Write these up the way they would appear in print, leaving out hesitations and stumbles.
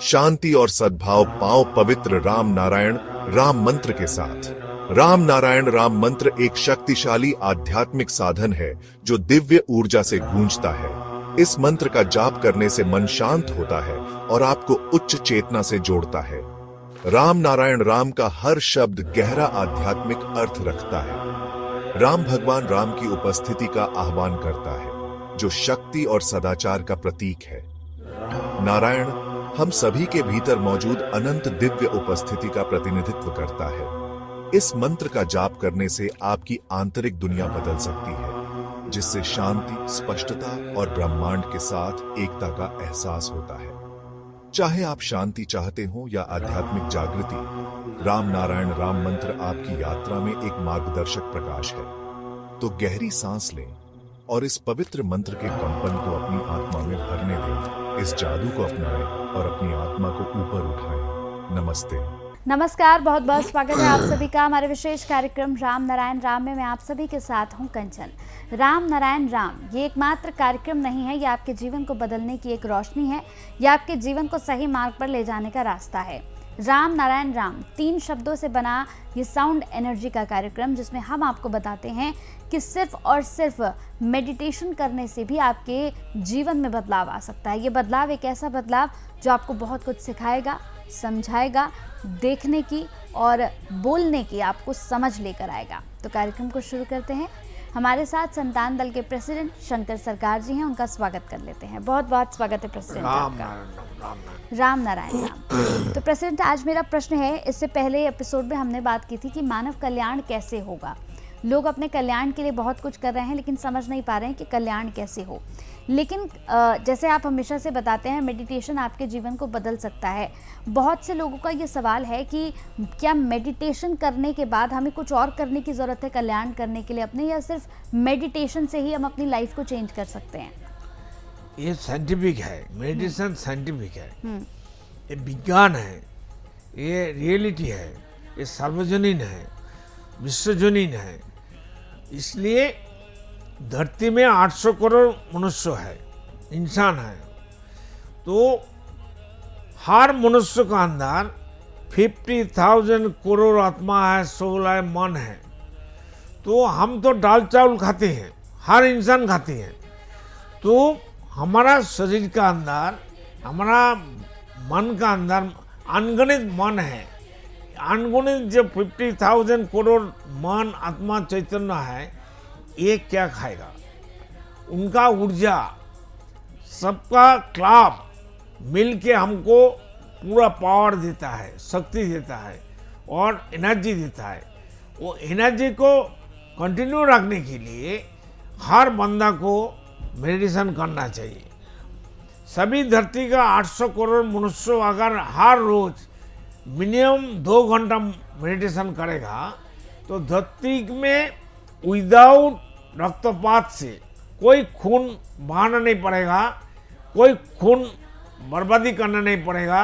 शांति और सद्भाव पाओ पवित्र राम नारायण राम मंत्र के साथ। राम नारायण राम मंत्र एक शक्तिशाली आध्यात्मिक साधन है जो दिव्य ऊर्जा से गूंजता है। इस मंत्र का जाप करने से मन शांत होता है और आपको उच्च चेतना से जोड़ता है। राम नारायण राम का हर शब्द गहरा आध्यात्मिक अर्थ रखता है। राम भगवान राम की उपस्थिति का आह्वान करता है, जो शक्ति और सदाचार का प्रतीक है। नारायण हम सभी के भीतर मौजूद अनंत दिव्य उपस्थिति का प्रतिनिधित्व करता है। इस मंत्र का जाप करने से आपकी आंतरिक दुनिया बदल सकती है, जिससे शांति, स्पष्टता और ब्रह्मांड के साथ एकता का एहसास होता है। चाहे आप शांति चाहते हो या आध्यात्मिक जागृति, राम नारायण राम मंत्र आपकी यात्रा में एक मार्गदर्शक प्रकाश है। तो गहरी सांस लें और इस पवित्र मंत्र के कंपन को अपनी आत्मा में भरने दें। इस जादू को अपनाएं और अपनी आत्मा को ऊपर उठाएं। नमस्ते। नमस्कार, बहुत बहुत स्वागत है आप सभी का हमारे विशेष कार्यक्रम राम नारायण राम में। मैं आप सभी के साथ हूं कंचन। राम नारायण राम ये एकमात्र कार्यक्रम नहीं है, ये आपके जीवन को बदलने की एक रोशनी है, यह आपके जीवन को सही मार्ग पर ले जाने का रास्ता है। राम नारायण राम 3 शब्दों से बना ये साउंड एनर्जी का कार्यक्रम, जिसमें हम आपको बताते हैं कि सिर्फ और सिर्फ मेडिटेशन करने से भी आपके जीवन में बदलाव आ सकता है। ये बदलाव एक ऐसा बदलाव जो आपको बहुत कुछ सिखाएगा, समझाएगा, देखने की और बोलने की आपको समझ लेकर आएगा। तो कार्यक्रम को शुरू करते हैं। हमारे साथ संतान दल के प्रेसिडेंट शंकर सरकार जी हैं, उनका स्वागत कर लेते हैं। बहुत बहुत स्वागत है प्रेसिडेंट आपका। राम नारायण राम। तो प्रेसिडेंट, आज मेरा प्रश्न है, इससे पहले एपिसोड में हमने बात की थी कि मानव कल्याण कैसे होगा। लोग अपने कल्याण के लिए बहुत कुछ कर रहे हैं, लेकिन समझ नहीं पा रहे हैं कि कल्याण कैसे हो। लेकिन जैसे आप हमेशा से बताते हैं, मेडिटेशन आपके जीवन को बदल सकता है। बहुत से लोगों का ये सवाल है कि क्या मेडिटेशन करने के बाद हमें कुछ और करने की ज़रूरत है कल्याण करने के लिए अपने, या सिर्फ मेडिटेशन से ही हम अपनी लाइफ को चेंज कर सकते हैं? ये साइंटिफिक है, मेडिटेशन साइंटिफिक है, ये विज्ञान है, ये रियलिटी है, ये सार्वजनीन है, विश्वजनीन है। इसलिए धरती में 800 करोड़ मनुष्य है, इंसान है। तो हर मनुष्य का अंदर 50,000 करोड़ आत्मा है, सोल है, मन है। तो हम तो दाल चावल खाते हैं, हर इंसान खाते हैं। तो हमारा शरीर का अंदर, हमारा मन का अंदर अनगिनत मन है। अनगिनत जो 50,000 करोड़ मन, आत्मा, चैतन्य है, ये क्या खाएगा? उनका ऊर्जा, सबका क्लाब मिलके हमको पूरा पावर देता है, शक्ति देता है और एनर्जी देता है। वो एनर्जी को कंटिन्यू रखने के लिए हर बंदा को मेडिटेशन करना चाहिए। सभी धरती का 800 करोड़ मनुष्य अगर हर रोज मिनिमम 2 घंटा मेडिटेशन करेगा, तो धरती में विदाउट रक्तपात से कोई खून बहाना नहीं पड़ेगा, कोई खून बर्बादी करना नहीं पड़ेगा।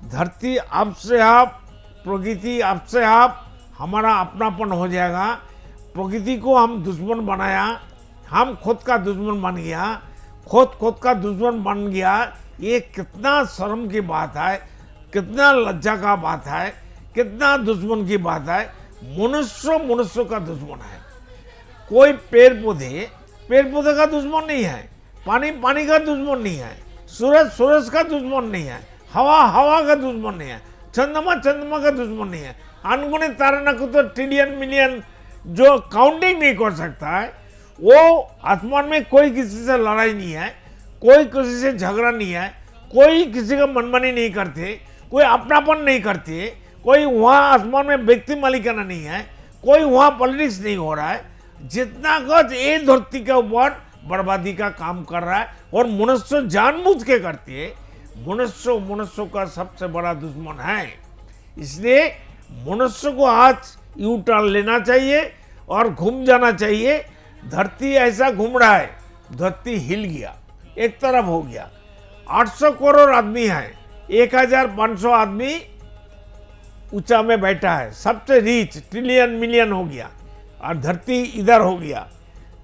धरती आप से आप, प्रकृति आप से आप, हमारा अपनापन हो जाएगा। प्रकृति को हम दुश्मन बनाया, हम खुद का दुश्मन बन गया, खुद का दुश्मन बन गया। ये कितना शर्म की बात है, कितना लज्जा का बात है, कितना दुश्मन की बात है। मनुष्य का दुश्मन है। कोई पेड़ पौधे का दुश्मन नहीं है, पानी का दुश्मन नहीं है, सूरज का दुश्मन नहीं है, हवा का दुश्मन नहीं है, चंद्रमा का दुश्मन नहीं है। अनगिनत तारे को तो ट्रिलियन मिलियन जो काउंटिंग नहीं कर सकता है, वो आसमान में कोई किसी से लड़ाई नहीं है, कोई किसी से झगड़ा नहीं है, कोई किसी का मनमानी नहीं करते, कोई अपनापन नहीं करते, कोई वहाँ आसमान में व्यक्ति मालिकाना नहीं है, कोई वहाँ पॉलिटिक्स नहीं हो रहा है। जितना कुछ ये धरती के ऊपर बर्बादी का काम कर रहा है, और मनुष्य जानबूझ के करती है। मनुष्य का सबसे बड़ा दुश्मन है। इसलिए मनुष्य को आज यू टर्न लेना चाहिए और घूम जाना चाहिए। धरती ऐसा घूम रहा है, धरती हिल गया, एक तरफ हो गया। 800 करोड़ आदमी है, 1500 आदमी ऊंचा में बैठा है, सबसे रिच, ट्रिलियन मिलियन हो गया, और धरती इधर हो गया,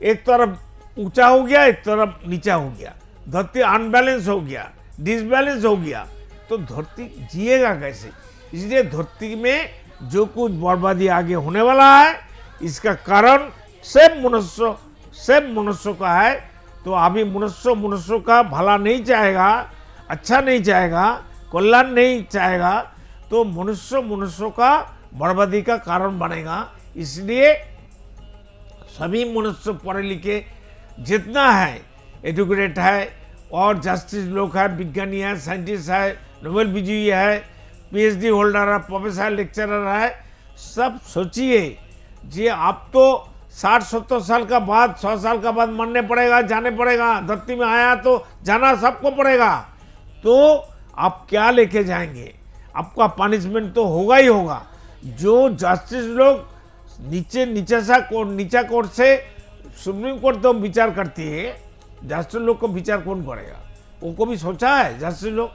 एक तरफ ऊंचा हो गया, एक तरफ नीचा हो गया। धरती अनबैलेंस हो गया, डिसबैलेंस हो गया। तो धरती जिएगा कैसे। इसलिए धरती में जो कुछ बर्बादी आगे होने वाला है इसका कारण सिर्फ मनुष्य का है। तो अभी मनुष्य का भला नहीं चाहेगा, अच्छा नहीं चाहेगा, कल्याण नहीं चाहेगा, तो मनुष्य का बर्बादी का कारण बनेगा। इसलिए सभी मनुष्य पढ़े लिखे जितना है, एजुकेटेड है और जस्टिस लोग है, विज्ञानी है, साइंटिस्ट है, नोबेल विजयी है, पीएचडी होल्डर है, प्रोफेसर लेक्चरर है, सब सोचिए जी आप तो 60-70 साल का बाद, 100 साल का बाद मरने पड़ेगा, जाने पड़ेगा। धरती में आया तो जाना सबको पड़ेगा। तो आप क्या लेके जाएंगे? आपका पनिशमेंट तो होगा ही होगा। जो जस्टिस लोग नीचा कोर्ट से सुप्रीम कोर्ट तो विचार करती है, जस्टिस लोग को विचार कौन करेगा? वो को भी सोचा है जस्टिस लोग?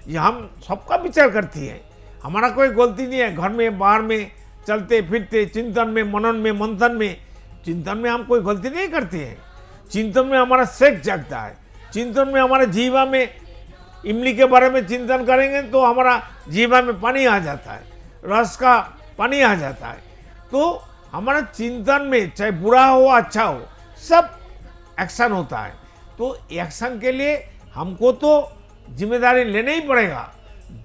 ये हम सबका विचार करती है, हमारा कोई गलती नहीं है। घर में बाहर में चलते फिरते, चिंतन में, मनन में, मंथन में, चिंतन में हम कोई गलती नहीं करते हैं। चिंतन में हमारा सेक्स जागता है। चिंतन में हमारे जीवा में इमली के बारे में चिंतन करेंगे तो हमारा जीवा में पानी आ जाता है, रस का पानी आ जाता है। तो हमारा चिंतन में चाहे बुरा हो अच्छा हो सब एक्शन होता है। तो एक्शन के लिए हमको तो जिम्मेदारी लेना ही पड़ेगा।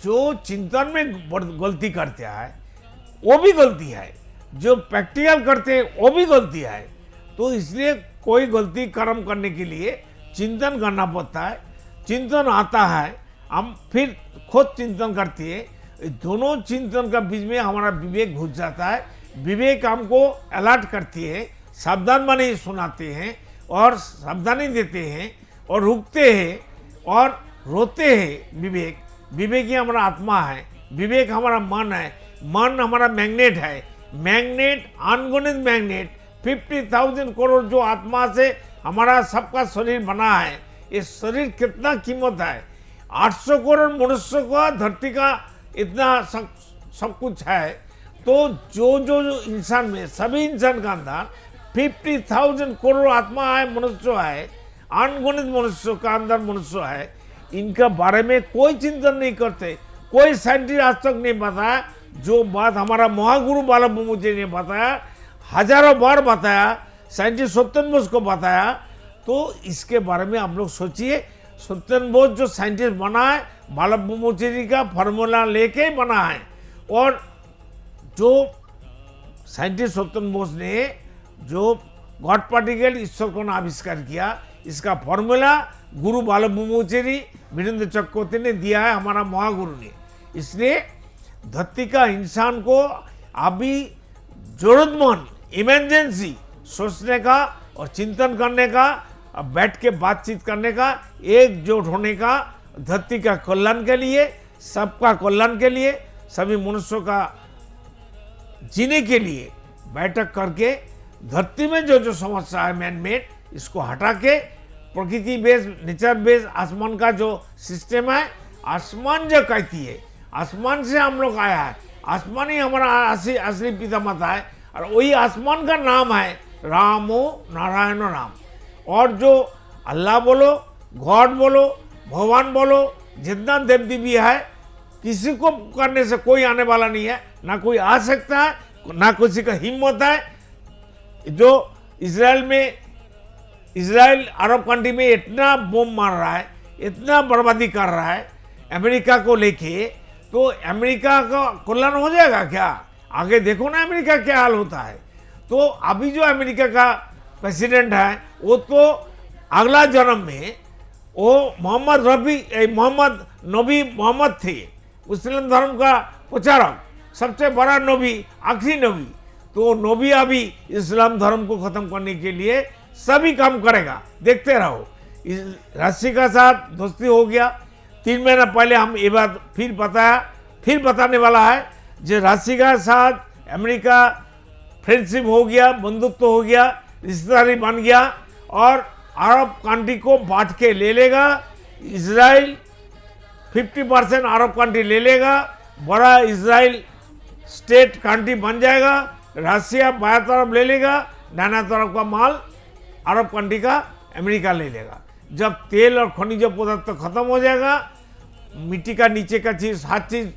जो चिंतन में गलती करते हैं वो भी गलती है, जो प्रैक्टिकल करते हैं वो भी गलती है। तो इसलिए कोई गलती कर्म करने के लिए चिंतन करना पड़ता है। चिंतन आता है, हम फिर खुद चिंतन करते हैं। दोनों चिंतन का बीच में हमारा विवेक घुस जाता है। विवेक हमको अलर्ट करती है, सावधान बने सुनाते हैं और सावधानी देते हैं और रुकते हैं और रोते हैं। विवेक ही हमारा आत्मा है, विवेक हमारा मन है, मन हमारा मैग्नेट है। मैग्नेट, अनगिनत मैग्नेट, 50,000 करोड़ जो आत्मा से हमारा सबका शरीर बना है। ये शरीर कितना कीमत है। 800 करोड़ मनुष्य का, धरती का इतना सब कुछ है। तो जो इंसान में, सभी इंसान का अंदर 50,000 करोड़ आत्मा है, मनुष्य है, अनगिनत मनुष्य का अंदर मनुष्य है। इनका बारे में कोई चिंतन नहीं करते। कोई साइंटिस्ट आज तक नहीं बताया जो बात हमारा महागुरु बाला ब्रह्मचारी ने बताया, हजारों बार बताया, साइंटिस्ट सत्येंद्र बोस को बताया। तो इसके बारे में आप लोग सोचिए, सत्येंद्र बोस जो साइंटिस्ट बना है, बाला ब्रह्मचारी का फार्मूला लेके बना है। और जो साइंटिस्ट सत्येंद्र बोस ने जो गॉड पार्टिकल ईश्वर को आविष्कार किया, इसका फॉर्मूला गुरु बाला ब्रह्मचारी वीरेंद्र चक्रवर्ती ने दिया है, हमारा महागुरु ने। इसलिए धरती का इंसान को अभी जरूरतमंद, इमरजेंसी सोचने का और चिंतन करने का, बैठ के बातचीत करने का, एकजुट होने का, धरती का कल्याण के लिए, सबका कल्याण के लिए, सभी मनुष्यों का जीने के लिए बैठक करके धरती में जो समस्या है मैन मेड, इसको हटा के प्रकृति बेस, नेचर बेस, आसमान का जो सिस्टम है, आसमान जो कहती है, आसमान से हम लोग आया है, आसमान ही हमारा असली पिता माता है। और वही आसमान का नाम है रामो नारायण राम। और जो अल्लाह बोलो, गॉड बोलो, भगवान बोलो, जितना देव देवी है, किसी को करने से कोई आने वाला नहीं है, ना कोई आ सकता है, ना किसी का हिम्मत है। जो इजराइल अरब कंट्री में इतना बम मार रहा है, इतना बर्बादी कर रहा है अमेरिका को लेके, तो अमेरिका का कल्याण हो जाएगा क्या? आगे देखो ना अमेरिका क्या हाल होता है। तो अभी जो अमेरिका का प्रेसिडेंट है वो तो अगला जन्म में वो मोहम्मद नबी थे, मुस्लिम धर्म का प्रचारक, सबसे बड़ा नबी, आखिरी नबी। तो नबी अभी इस्लाम धर्म को खत्म करने के लिए सभी काम करेगा, देखते रहो। रसिया के साथ दोस्ती हो गया 3 महीना पहले, हम ये बात फिर बताने वाला है। जो रसिया के साथ अमेरिका फ्रेंडशिप हो गया, बंधुत्व हो गया, रिश्तेदारी बन गया और अरब कंट्री को बांट के ले लेगा। इजराइल 50% अरब कंट्री ले लेगा, बड़ा इजराइल स्टेट कंट्री बन जाएगा। रसिया बाया तरफ ले लेगा, दाना तरफ का माल अरब कंट्री का अमेरिका ले लेगा। जब तेल और खनिज पदार्थ खत्म हो जाएगा मिट्टी का नीचे का चीज हर चीज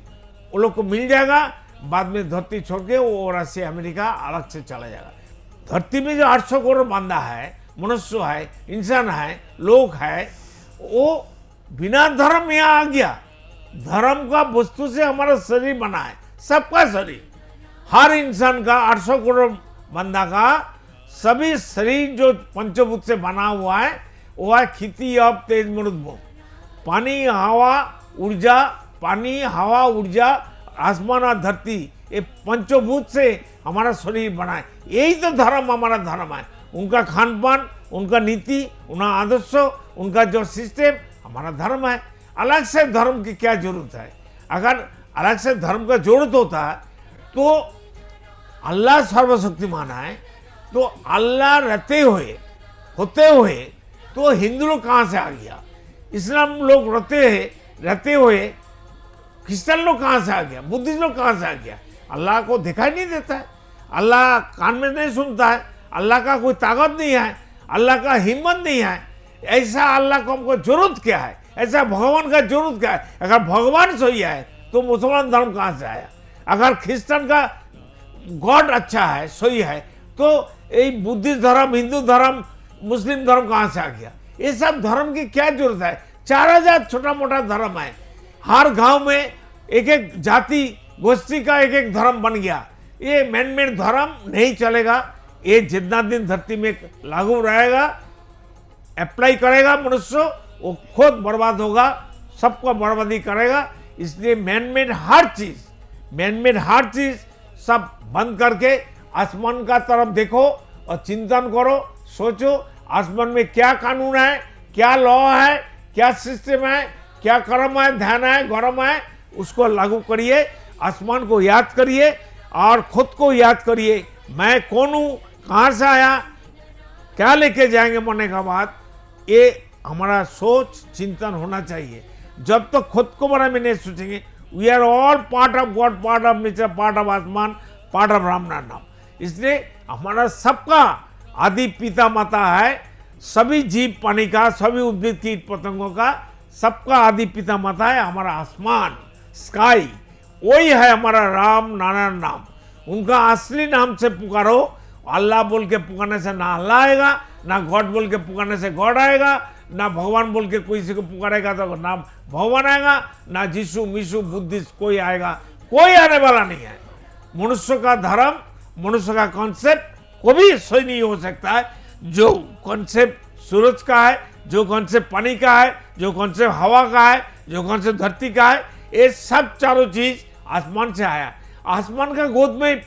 वो लोग को मिल जाएगा। बाद में धरती छोड़ के वो रशिया अमेरिका अलग से चला जाएगा। धरती में जो 800 करोड़ बंदा है, मनुष्य है, इंसान है, लोग है, वो बिना धर्म यहाँ आ गया। धर्म का वस्तु से हमारा शरीर बना है, सबका शरीर, हर इंसान का 800 करोड़ बंदा का सभी शरीर जो पंचभूत से बना हुआ है वो है खेती अब तेज मरुद पानी हवा ऊर्जा, पानी हवा ऊर्जा, आसमान और धरती, ये पंचभूत से हमारा शरीर बना है। यही तो धर्म हमारा धर्म है। उनका खान पान, उनका नीति, उनका आदर्श, उनका जो सिस्टम हमारा धर्म है। अलग से धर्म की क्या जरूरत है? अगर अलग से धर्म का जरूरत होता तो अल्लाह सर्वशक्तिमान है, तो अल्लाह रहते हुए होते हुए तो हिंदू लोग कहाँ से आ गया? इस्लाम लोग रहते हुए क्रिश्चियन लोग कहाँ से आ गया? बुद्धिस्ट लोग कहाँ से आ गया? अल्लाह को दिखाई नहीं देता है, अल्लाह कान में नहीं सुनता है, अल्लाह का कोई ताकत नहीं है, अल्लाह का हिम्मत नहीं है। ऐसा अल्लाह को हमको जरूरत क्या है? ऐसा भगवान का जरूरत क्या है? अगर भगवान सही है तो मुसलमान धर्म कहाँ से आया? अगर क्रिश्चियन का गॉड अच्छा है, सही है, तो ये बुद्धिस्ट धर्म, हिंदू धर्म, मुस्लिम धर्म कहाँ से आ गया? ये सब धर्म की क्या जरूरत है? 4000 छोटा मोटा धर्म है, हर गांव में एक एक जाति गोष्ठी का एक एक धर्म बन गया। ये मैन-मेड धर्म नहीं चलेगा। ये जितना दिन धरती में लागू रहेगा, अप्लाई करेगा मनुष्य, वो खुद बर्बाद होगा, सबको बर्बादी करेगा। इसलिए मैन-मेड हर चीज सब बंद करके आसमान का तरफ देखो और चिंतन करो, सोचो आसमान में क्या कानून है, क्या लॉ है, क्या सिस्टम है, क्या कर्म है, ध्यान है, गरम है, उसको लागू करिए। आसमान को याद करिए और खुद को याद करिए, मैं कौन हूँ, कहाँ से आया, क्या लेके जाएंगे मरने के बाद। ये हमारा सोच चिंतन होना चाहिए। जब तक तो खुद को बारे में नहीं सोचेंगे, we are all part of God, part of nature, part of आसमान, पार्ट ऑफ राम नाम। इसलिए हमारा सबका आदि पिता माता है, सभी जीव पानी का, सभी उद्भिद कीट पतंगों का, सबका आदि पिता माता है हमारा आसमान, स्काई। वही है हमारा राम नारायण नाम। उनका असली नाम से पुकारो। अल्लाह बोल के पुकारने से ना अल्लाह आएगा, ना गॉड बोल के पुकारने से गॉड आएगा, ना भगवान बोल के कोई को पुकारेगा तो ना भगवान आएगा, ना जीसु मिशु बुद्धिस्ट कोई आएगा, कोई आने वाला नहीं है। मनुष्य का धर्म, मनुष्य का कॉन्सेप्ट कभी सही नहीं हो सकता है। जो कॉन्सेप्ट सूरज का है, जो कॉन्सेप्ट पानी का है, जो कॉन्सेप्ट हवा का है, जो कॉन्सेप्ट धरती का है, ये सब चारों चीज आसमान से आया। आसमान का गोद में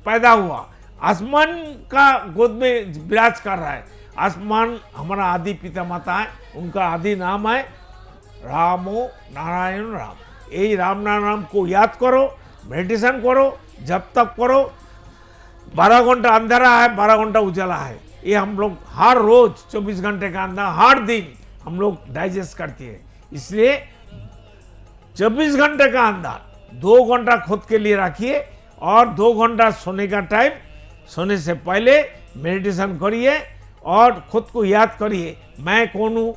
पैदा हुआ, आसमान का गोद में विराज कर रहा है। आसमान हमारा आदि पिता माता है, उनका आदि नाम है रामो नारायण राम। यही राम नारायण को याद करो, मेडिटेशन करो, जब तक करो। 12 घंटा अंधेरा है, 12 घंटा उजाला है, ये हम लोग हर रोज 24 घंटे का अंदर हर दिन हम लोग डाइजेस्ट करते हैं। इसलिए 24 घंटे का अंदर 2 घंटा खुद के लिए रखिए और 2 घंटा सोने का टाइम, सोने से पहले मेडिटेशन करिए और खुद को याद करिए, मैं कौन हूँ,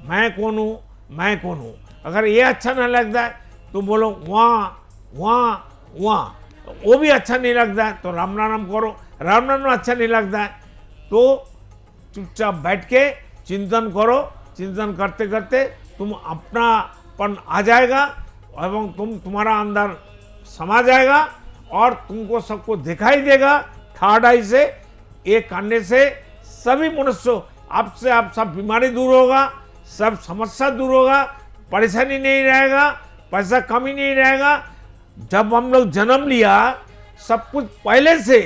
मैं कौन हूँ, मैं कौन हूँ। अगर ये अच्छा नहीं लगता है तो बोलो वहाँ, वो भी अच्छा नहीं लगता है तो राम नाम करो। राम नाम अच्छा नहीं लगता है तो चुपचाप बैठ के चिंतन करो। चिंतन करते करते तुम अपनापन आ जाएगा एवं तुम्हारा अंदर समा जाएगा और तुमको सबको दिखाई देगा थर्ड आई से। एक करने से सभी मनुष्य आपसे आप सब बीमारी दूर होगा, सब समस्या दूर होगा, परेशानी नहीं रहेगा, पैसा कमी नहीं रहेगा। जब हम लोग जन्म लिया सब कुछ पहले से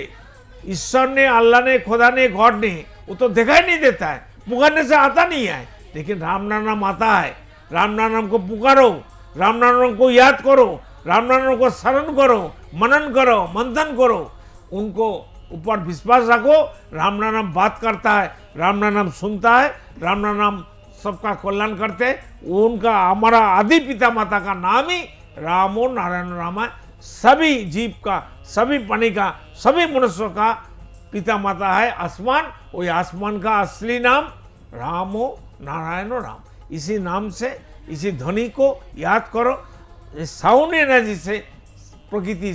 ईश्वर ने, अल्लाह ने, खुदा ने, गॉड ने, वो तो दिखाई नहीं देता है, पुकारने से आता नहीं है, लेकिन राम नाम आता है। राम नाम को पुकारो, राम नाम को याद करो, राम नाम को शरण करो, मनन करो, मंथन करो, उनको ऊपर विश्वास रखो। राम नाम बात करता है, राम नाम सुनता है, राम नाम सबका कल्याण करते। उनका हमारा आदि पिता माता का नाम ही रामो नारायण राम है। सभी जीव का, सभी प्राणी का, सभी मनुष्यों का पिता माता है आसमान। वही आसमान का असली नाम रामो नारायण राम। इसी नाम से इसी ध्वनि को याद करो। साउंड एनर्जी से प्रकृति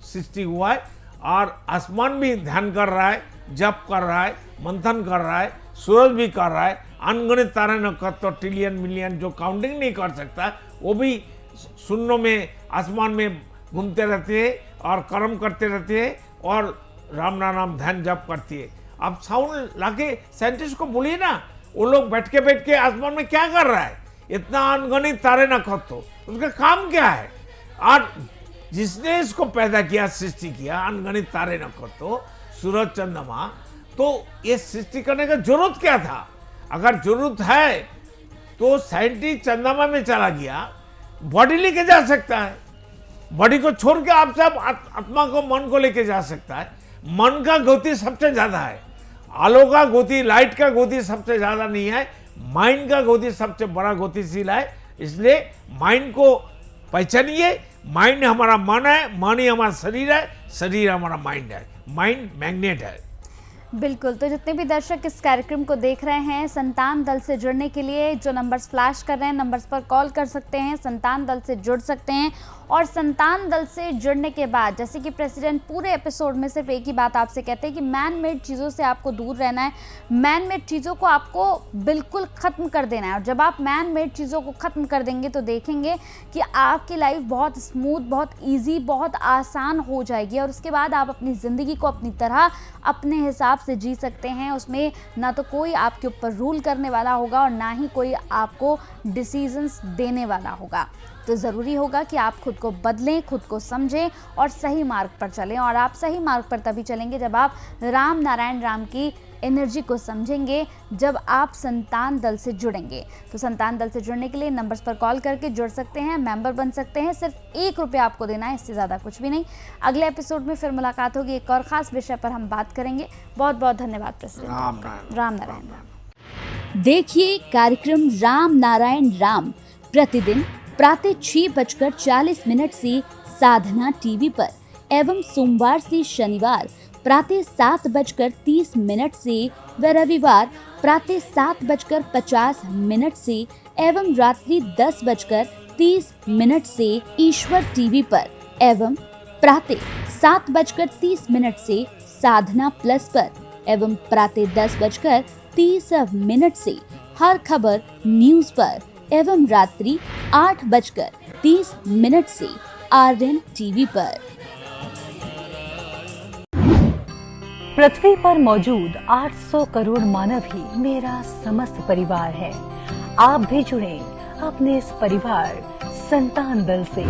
सृष्टि हुआ है और आसमान भी ध्यान कर रहा है, जप कर रहा है, मंथन कर रहा है, सूरज भी कर रहा है, अनगिनत तारे नक्षत्र ट्रिलियन मिलियन जो काउंटिंग नहीं कर सकता वो भी शून्यों में आसमान में घूमते रहते हैं और कर्म करते रहते हैं और राम नाम ध्यान जप करती है। आप साउंड लाके साइंटिस्ट को बोलिए ना, वो लोग बैठ के आसमान में क्या कर रहा है, इतना अनगिनत तारे नक्षत्र, उसका काम क्या है। और जिसने इसको पैदा किया, सृष्टि किया, अनगिनत तारे नक्षत्र, सूरज चंद्रमा, तो ये सृष्टि करने का जरूरत क्या था। अगर जरूरत है तो साइंटिस्ट चंद्रमा में चला गया, बॉडी लेके जा सकता है, बॉडी को छोड़ के आप सब आत्मा को, मन को लेके जा सकता है। मन का गति सबसे ज्यादा है, आलो का गति, लाइट का गति सबसे ज्यादा नहीं है, माइंड का गति सबसे बड़ा गतिशील है। इसलिए माइंड को पहचानिए। माइंड हमारा मन है, मन ही हमारा शरीर है, शरीर हमारा माइंड है, माइंड मैग्नेट है। बिल्कुल। तो जितने भी दर्शक इस कार्यक्रम को देख रहे हैं, संतान दल से जुड़ने के लिए जो नंबर्स फ्लैश कर रहे हैं, नंबर्स पर कॉल कर सकते हैं, संतान दल से जुड़ सकते हैं। और संतान दल से जुड़ने के बाद, जैसे कि प्रेसिडेंट पूरे एपिसोड में सिर्फ एक ही बात आपसे कहते हैं कि मैन मेड चीज़ों से आपको दूर रहना है, मैन मेड चीज़ों को आपको बिल्कुल ख़त्म कर देना है। और जब आप मैन मेड चीज़ों को ख़त्म कर देंगे तो देखेंगे कि आपकी लाइफ बहुत स्मूथ, बहुत ईजी, बहुत आसान हो जाएगी। और उसके बाद आप अपनी ज़िंदगी को अपनी तरह, अपने हिसाब से जी सकते हैं। उसमें ना तो कोई आपके ऊपर रूल करने वाला होगा और ना ही कोई आपको डिसीजंस देने वाला होगा। तो ज़रूरी होगा कि आप खुद को बदलें, खुद को समझें और सही मार्ग पर चलें। और आप सही मार्ग पर तभी चलेंगे जब आप राम नारायण राम की एनर्जी को समझेंगे, जब आप संतान दल से जुड़ेंगे। तो संतान दल से जुड़ने के लिए नंबर्स पर कॉल करके जुड़ सकते हैं, मेंबर बन सकते हैं। सिर्फ ₹1 आपको देना है, इससे ज़्यादा कुछ भी नहीं। अगले एपिसोड में फिर मुलाकात होगी, एक और ख़ास विषय पर हम बात करेंगे। बहुत बहुत धन्यवाद प्रेसिडेंट। राम नारायण। देखिए कार्यक्रम राम नारायण राम प्रतिदिन प्रातः 6:40 से साधना टीवी पर एवं सोमवार से शनिवार प्रातः 7:30 से व रविवार प्रातः 7:50 से एवं रात्रि 10:30 से ईश्वर टीवी पर एवं प्रातः 7:30 से साधना प्लस पर एवं प्रातः 10:30 से हर खबर न्यूज पर एवं रात्रि 8:30 से आर्यन टीवी पर। पृथ्वी पर मौजूद 800 करोड़ मानव ही मेरा समस्त परिवार है। आप भी जुड़े अपने इस परिवार संतान दल से।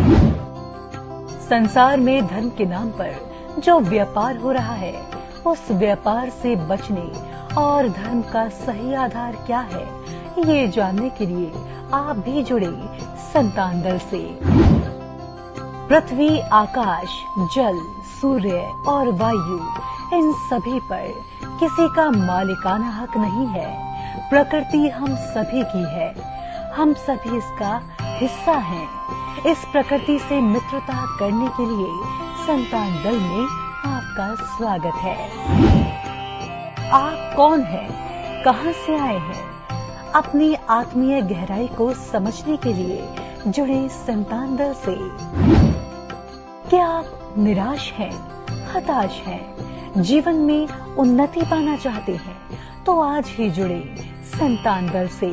संसार में धर्म के नाम पर जो व्यापार हो रहा है, उस व्यापार से बचने और धर्म का सही आधार क्या है, ये जानने के लिए आप भी जुड़े संतान दल से। पृथ्वी, आकाश, जल, सूर्य और वायु, इन सभी पर किसी का मालिकाना हक नहीं है। प्रकृति हम सभी की है, हम सभी इसका हिस्सा हैं। इस प्रकृति से मित्रता करने के लिए संतान दल में आपका स्वागत है। आप कौन हैं? कहां से आए हैं? अपनी आत्मीय गहराई को समझने के लिए जुड़े संतान दल से। क्या आप निराश हैं, हताश हैं, जीवन में उन्नति पाना चाहते हैं? तो आज ही जुड़े संतान दल से।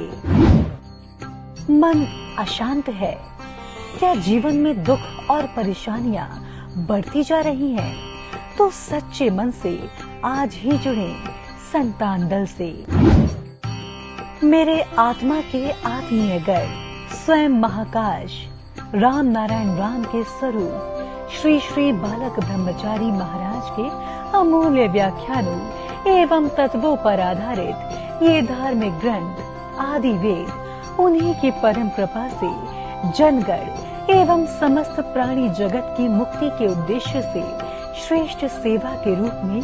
मन अशांत है, क्या जीवन में दुख और परेशानियां बढ़ती जा रही हैं? तो सच्चे मन से आज ही जुड़े संतान दल से। मेरे आत्मा के आत्मीय गर्भ स्वयं महाकाश राम नारायण राम के स्वरूप श्री श्री बालक ब्रह्मचारी महाराज के अमूल्य व्याख्यानों एवं तत्वों पर आधारित ये धार्मिक ग्रंथ आदि वेद, उन्हीं की परम कृपा से जनगण एवं समस्त प्राणी जगत की मुक्ति के उद्देश्य से श्रेष्ठ सेवा के रूप में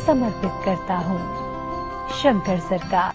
समर्पित करता हूँ। शंकर सरकार।